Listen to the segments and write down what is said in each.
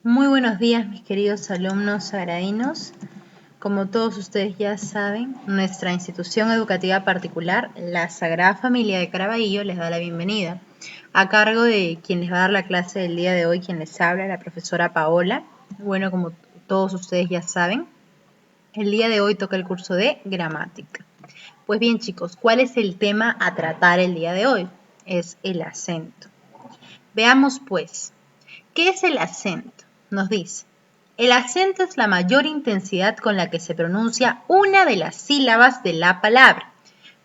Muy buenos días, mis queridos alumnos sagradinos. Como todos ustedes ya saben, nuestra institución educativa particular, la Sagrada Familia de Caraballo, les da la bienvenida. A cargo de quien les va a dar la clase del día de hoy, quien les habla, la profesora Paola. Bueno, como todos ustedes ya saben, el día de hoy toca el curso de gramática. Pues bien, chicos, ¿cuál es el tema a tratar el día de hoy? Es el acento. Veamos, pues, ¿qué es el acento? Nos dice, el acento es la mayor intensidad con la que se pronuncia una de las sílabas de la palabra.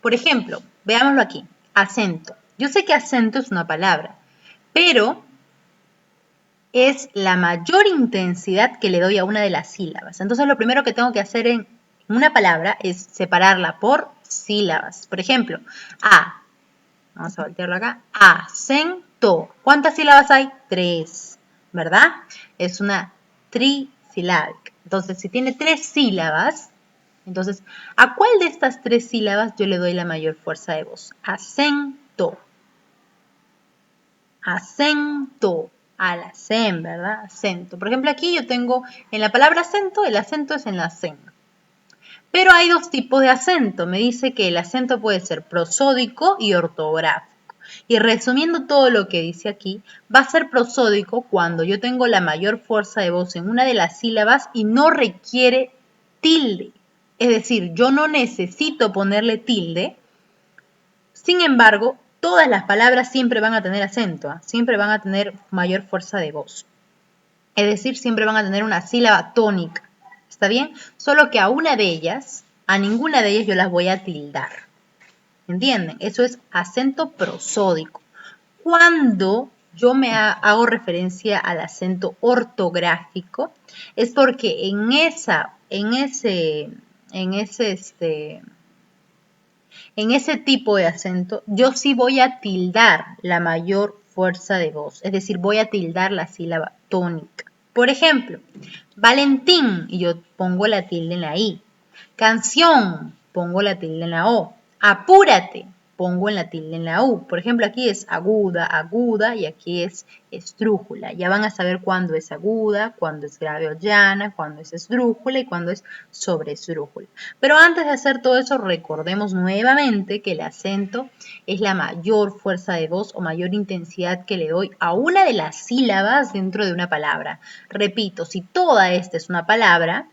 Por ejemplo, veámoslo aquí, acento. Yo sé que acento es una palabra, pero es la mayor intensidad que le doy a una de las sílabas. Entonces, lo primero que tengo que hacer en una palabra es separarla por sílabas. Por ejemplo, a, vamos a voltearlo acá, acento. ¿Cuántas sílabas hay? 3, ¿verdad? Es una trisilábica. Entonces, si tiene 3 sílabas, entonces, ¿a cuál de estas 3 sílabas yo le doy la mayor fuerza de voz? Acento. Acento. Al acen, ¿verdad? Acento. Por ejemplo, aquí yo tengo en la palabra acento, el acento es en la acen. Pero hay dos tipos de acento. Me dice que el acento puede ser prosódico y ortográfico. Y resumiendo todo lo que dice aquí, va a ser prosódico cuando yo tengo la mayor fuerza de voz en una de las sílabas y no requiere tilde. Es decir, yo no necesito ponerle tilde. Sin embargo, todas las palabras siempre van a tener acento, siempre van a tener mayor fuerza de voz. Es decir, siempre van a tener una sílaba tónica. ¿Está bien? Solo que a una de ellas, a ninguna de ellas yo las voy a tildar. ¿Entienden? Eso es acento prosódico. Cuando yo me hago referencia al acento ortográfico, es porque en ese tipo de acento, yo sí voy a tildar la mayor fuerza de voz, es decir, voy a tildar la sílaba tónica. Por ejemplo, Valentín, y yo pongo la tilde en la I. Canción, pongo la tilde en la O. Apúrate, pongo en la tilde en la U. Por ejemplo, aquí es aguda, aguda, y aquí es esdrújula. Ya van a saber cuándo es aguda, cuándo es grave o llana, cuándo es esdrújula y cuándo es sobresdrújula. Pero antes de hacer todo eso, recordemos nuevamente que el acento es la mayor fuerza de voz o mayor intensidad que le doy a una de las sílabas dentro de una palabra. Repito, si toda esta es una palabra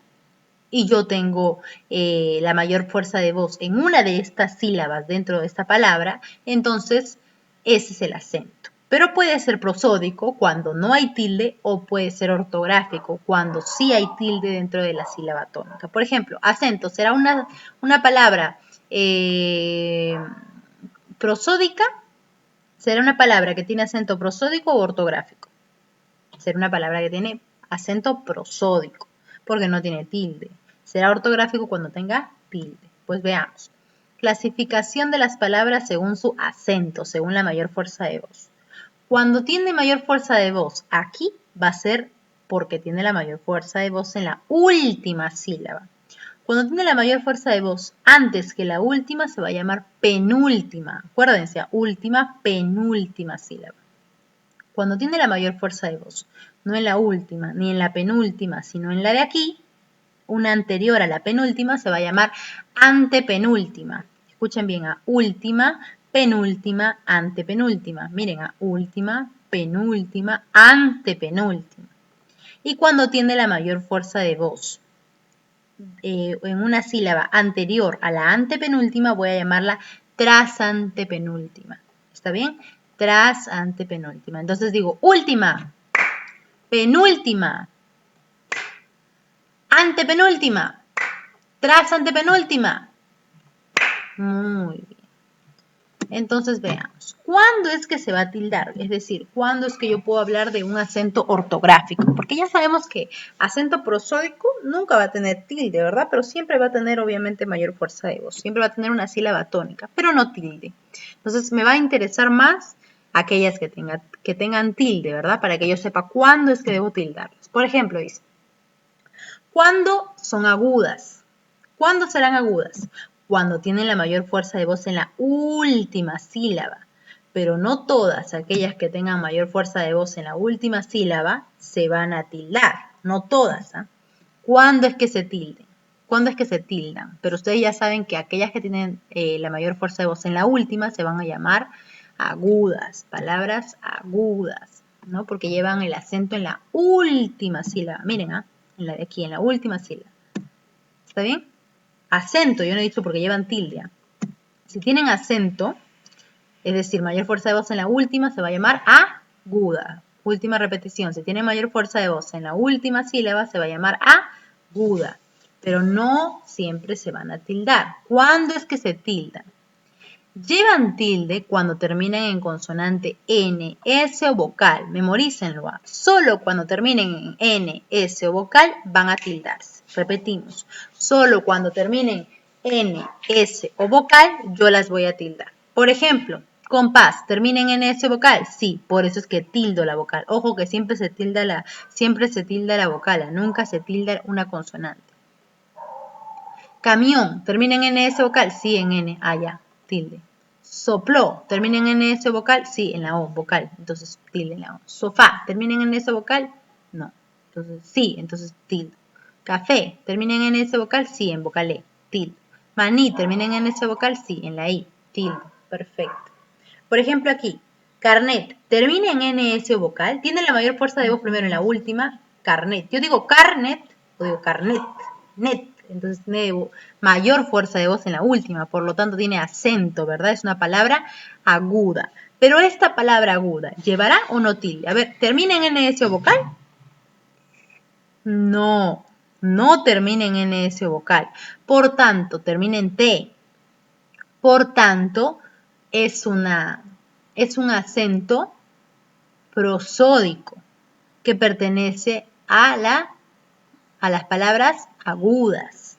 y yo tengo la mayor fuerza de voz en una de estas sílabas dentro de esta palabra, entonces ese es el acento. Pero puede ser prosódico cuando no hay tilde o puede ser ortográfico cuando sí hay tilde dentro de la sílaba tónica. Por ejemplo, acento será una palabra prosódica, será una palabra que tiene acento prosódico o ortográfico. Será una palabra que tiene acento prosódico porque no tiene tilde. Será ortográfico cuando tenga tilde. Pues veamos. Clasificación de las palabras según su acento, según la mayor fuerza de voz. Cuando tiene mayor fuerza de voz, aquí va a ser porque tiene la mayor fuerza de voz en la última sílaba. Cuando tiene la mayor fuerza de voz antes que la última, se va a llamar penúltima. Acuérdense, última, penúltima sílaba. Cuando tiene la mayor fuerza de voz, no en la última ni en la penúltima, sino en la de aquí, una anterior a la penúltima se va a llamar antepenúltima. Escuchen bien, a última, penúltima, antepenúltima. Miren, a última, penúltima, antepenúltima. Y cuando tiene la mayor fuerza de voz en una sílaba anterior a la antepenúltima, voy a llamarla trasantepenúltima. ¿Está bien? Trasantepenúltima. Entonces digo última, penúltima, antepenúltima, trasantepenúltima. Muy bien. Entonces veamos, ¿cuándo es que se va a tildar? Es decir, ¿cuándo es que yo puedo hablar de un acento ortográfico? Porque ya sabemos que acento prosódico nunca va a tener tilde, ¿verdad? Pero siempre va a tener obviamente mayor fuerza de voz, siempre va a tener una sílaba tónica, pero no tilde. Entonces me va a interesar más aquellas que tengan tilde, ¿verdad? Para que yo sepa cuándo es que debo tildarlas. Por ejemplo, dice, ¿cuándo son agudas? ¿Cuándo serán agudas? Cuando tienen la mayor fuerza de voz en la última sílaba. pero no todas aquellas que tengan mayor fuerza de voz en la última sílaba se van a tildar. No todas. ¿Ah? ¿Cuándo es que se tilden? ¿Cuándo es que se tildan? Pero ustedes ya saben que aquellas que tienen la mayor fuerza de voz en la última se van a llamar agudas, palabras agudas, ¿no? Porque llevan el acento en la última sílaba. Miren, ¿ah? En la de aquí, en la última sílaba. ¿Está bien? Acento, yo no he dicho porque llevan tilde. ¿Ah? Si tienen acento, es decir, mayor fuerza de voz en la última, se va a llamar aguda. Última repetición, si tiene mayor fuerza de voz en la última sílaba, se va a llamar aguda. Pero no siempre se van a tildar. ¿Cuándo es que se tildan? Llevan tilde cuando terminan en consonante N, S o vocal. Memorícenlo. Solo cuando terminen en N, S o vocal van a tildarse. Repetimos. Solo cuando terminen N, S o vocal yo las voy a tildar. Por ejemplo, compás, ¿terminen en S vocal? Sí, por eso es que tildo la vocal. Ojo que siempre se tilda la vocal, nunca se tilda una consonante. Camión, ¿terminen en S vocal? Sí, en N. Ya, tilde. Sopló, ¿terminen en S vocal? Sí, en la O, vocal. Entonces, tilde en la O. Sofá, ¿terminen en S vocal? No. Entonces, sí, entonces tilde. Café, ¿terminen en S vocal? Sí, en vocal E, tilde. Maní, ¿terminen en S vocal? Sí, en la I, tilde. Perfecto. Por ejemplo, aquí, carnet, ¿termina en NS o vocal? Tiene la mayor fuerza de voz primero en la última, carnet. Yo digo carnet o digo carnet, net. Entonces tiene mayor fuerza de voz en la última, por lo tanto tiene acento, ¿verdad? Es una palabra aguda. Pero esta palabra aguda, ¿llevará o no tilde? A ver, ¿termina en NS o vocal? No, no termina en NS o vocal. Por tanto, termina en T. Por tanto, es un acento prosódico que pertenece a las palabras agudas,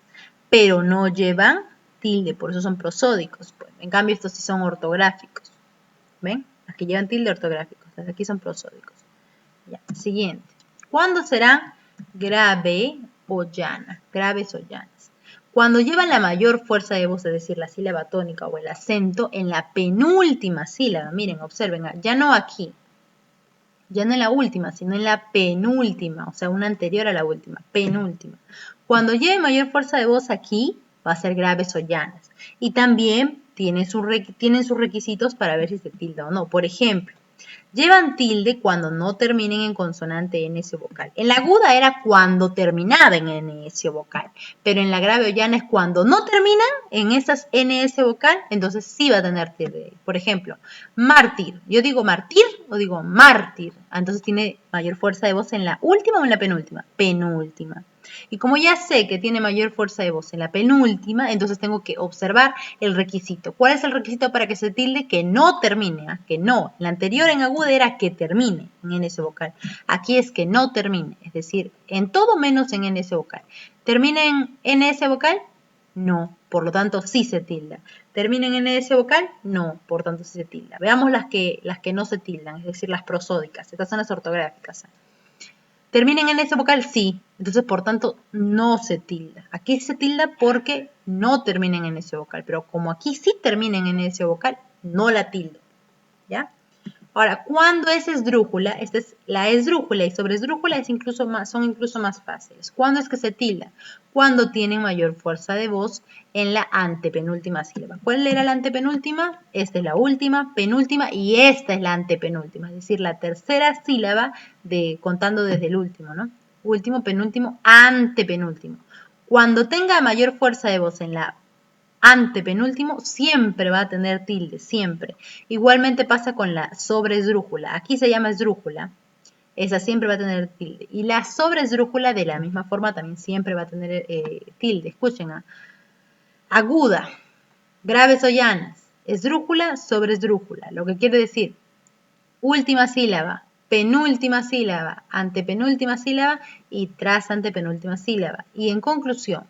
pero no llevan tilde, por eso son prosódicos. Pues. En cambio, estos sí son ortográficos. ¿Ven? Las que llevan tilde ortográficos, las de aquí son prosódicos. Ya, siguiente. ¿Cuándo serán grave o llana? Graves o llanas. Cuando llevan la mayor fuerza de voz, es decir, la sílaba tónica o el acento, en la penúltima sílaba. Miren, observen, ya no aquí, ya no en la última, sino en la penúltima, o sea, una anterior a la última, penúltima. Cuando lleve mayor fuerza de voz aquí, va a ser graves o llanas. Y también tienen sus requisitos para ver si se tilda o no. Por ejemplo, llevan tilde cuando no terminen en consonante NS o vocal. En la aguda era cuando terminaba en NS o vocal, pero en la grave o llana es cuando no terminan en esas NS vocal, entonces sí va a tener tilde. Por ejemplo, mártir. Yo digo martir o digo mártir. Entonces tiene mayor fuerza de voz en la última o en la penúltima. Penúltima. Y como ya sé que tiene mayor fuerza de voz en la penúltima, entonces tengo que observar el requisito. ¿Cuál es el requisito para que se tilde? Que no termine, que no. La anterior en aguda era que termine en NS vocal. Aquí es que no termine, es decir, en todo menos en NS vocal. ¿Termina en NS vocal? No, por lo tanto sí se tilda. ¿Termina en NS vocal? No, por tanto sí se tilda. Veamos las que no se tildan, es decir, las prosódicas. Estas son las ortográficas. ¿Terminen en ese vocal? Sí. Entonces, por tanto, no se tilda. Aquí se tilda porque no terminen en ese vocal. Pero como aquí sí terminen en ese vocal, no la tildo. ¿Ya? Ahora, ¿cuándo es esdrújula? Esta es la esdrújula y sobre esdrújula son incluso más fáciles. ¿Cuándo es que se tilda? Cuando tienen mayor fuerza de voz en la antepenúltima sílaba. ¿Cuál era la antepenúltima? Esta es la última, penúltima y esta es la antepenúltima, es decir, la tercera sílaba contando desde el último, ¿no? Último, penúltimo, antepenúltimo. Cuando tenga mayor fuerza de voz en la antepenúltimo, siempre va a tener tilde, siempre. Igualmente pasa con la sobreesdrújula. Aquí se llama esdrújula. Esa siempre va a tener tilde. Y la sobreesdrújula de la misma forma también siempre va a tener tilde. Escuchen, aguda, graves o llanas, esdrújula, sobreesdrújula. Lo que quiere decir, última sílaba, penúltima sílaba, antepenúltima sílaba y tras antepenúltima sílaba. Y en conclusión,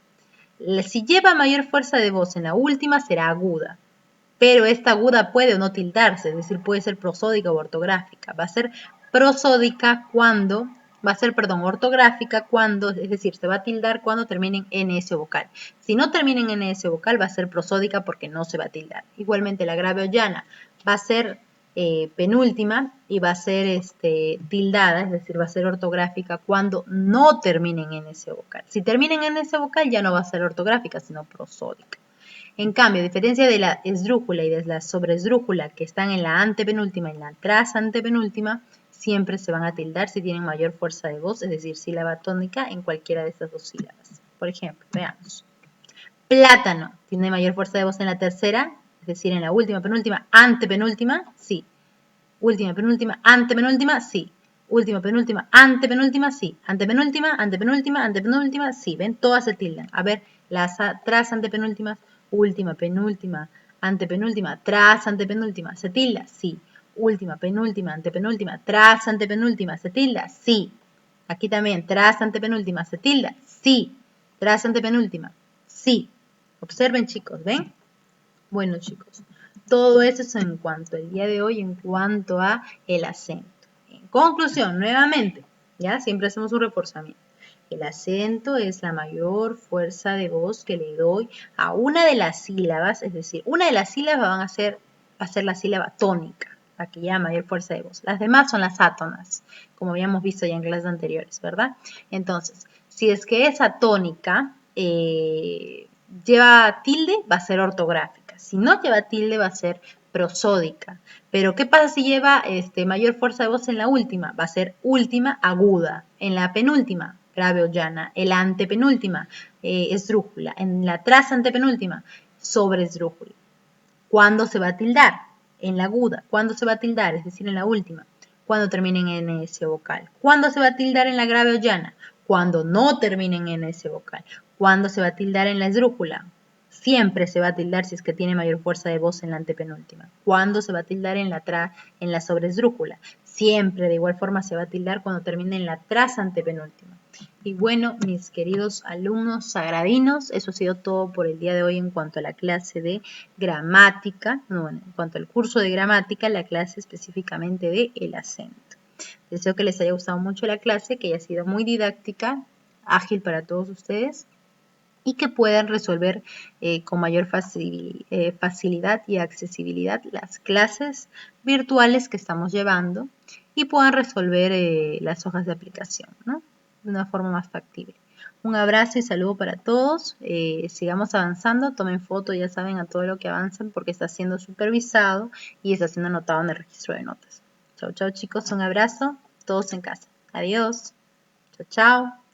si lleva mayor fuerza de voz en la última, será aguda. Pero esta aguda puede o no tildarse, es decir, puede ser prosódica o ortográfica. Va a ser prosódica cuando, ortográfica cuando, es decir, se va a tildar cuando terminen en ese vocal. Si no terminen en ese vocal, va a ser prosódica porque no se va a tildar. Igualmente la grave o llana va a ser penúltima y va a ser tildada, es decir, va a ser ortográfica cuando no terminen en ese vocal. Si terminen en ese vocal ya no va a ser ortográfica, sino prosódica. En cambio, a diferencia de la esdrújula y de la sobreesdrújula que están en la antepenúltima y en la trasantepenúltima, siempre se van a tildar si tienen mayor fuerza de voz, es decir, sílaba tónica en cualquiera de estas dos sílabas. Por ejemplo, veamos. Plátano tiene mayor fuerza de voz en la tercera, es decir, en la última, penúltima, antepenúltima, sí. Última, penúltima, antepenúltima, sí. Última, penúltima, antepenúltima, sí. Antepenúltima, antepenúltima, antepenúltima, sí. ¿Ven? Todas se tildan. A ver, las tras antepenúltimas, última, penúltima, antepenúltima, tras antepenúltima, ¿se tilda? Sí. Última, penúltima, antepenúltima, tras antepenúltima, ¿se tilda? Sí. Aquí también, tras antepenúltima, ¿se tilda? Sí. Tras antepenúltima, sí. Observen, chicos, ¿ven? Bueno, chicos, todo eso es en cuanto al día de hoy, en cuanto a el acento. En conclusión, nuevamente, ya siempre hacemos un reforzamiento. El acento es la mayor fuerza de voz que le doy a una de las sílabas, es decir, una de las sílabas va a ser la sílaba tónica, la que lleva mayor fuerza de voz. Las demás son las átonas, como habíamos visto ya en clases anteriores, ¿verdad? Entonces, si es que esa tónica lleva tilde, va a ser ortográfica. Si no lleva tilde, va a ser prosódica. Pero, ¿qué pasa si lleva mayor fuerza de voz en la última? Va a ser última aguda. En la penúltima, grave o llana. En la antepenúltima, esdrújula. En la trasantepenúltima, sobreesdrújula. ¿Cuándo se va a tildar? En la aguda. ¿Cuándo se va a tildar? Es decir, en la última. Cuando terminen en ese vocal. ¿Cuándo se va a tildar en la grave o llana? Cuando no terminen en ese vocal. ¿Cuándo se va a tildar en la esdrújula? Siempre se va a tildar si es que tiene mayor fuerza de voz en la antepenúltima. ¿Cuándo se va a tildar en la sobreesdrújula? Siempre de igual forma se va a tildar cuando termine en la trasantepenúltima. Y bueno, mis queridos alumnos sagradinos, eso ha sido todo por el día de hoy en cuanto a la clase de gramática, en cuanto al curso de gramática, la clase específicamente de el acento. Deseo que les haya gustado mucho la clase, que haya sido muy didáctica, ágil para todos ustedes y que puedan resolver con mayor facilidad y accesibilidad las clases virtuales que estamos llevando y puedan resolver las hojas de aplicación, ¿no? De una forma más factible. Un abrazo y saludo para todos. Sigamos avanzando. Tomen foto, ya saben, a todo lo que avanzan porque está siendo supervisado y está siendo anotado en el registro de notas. Chao, chao, chicos. Un abrazo. Todos en casa. Adiós. Chao, chao.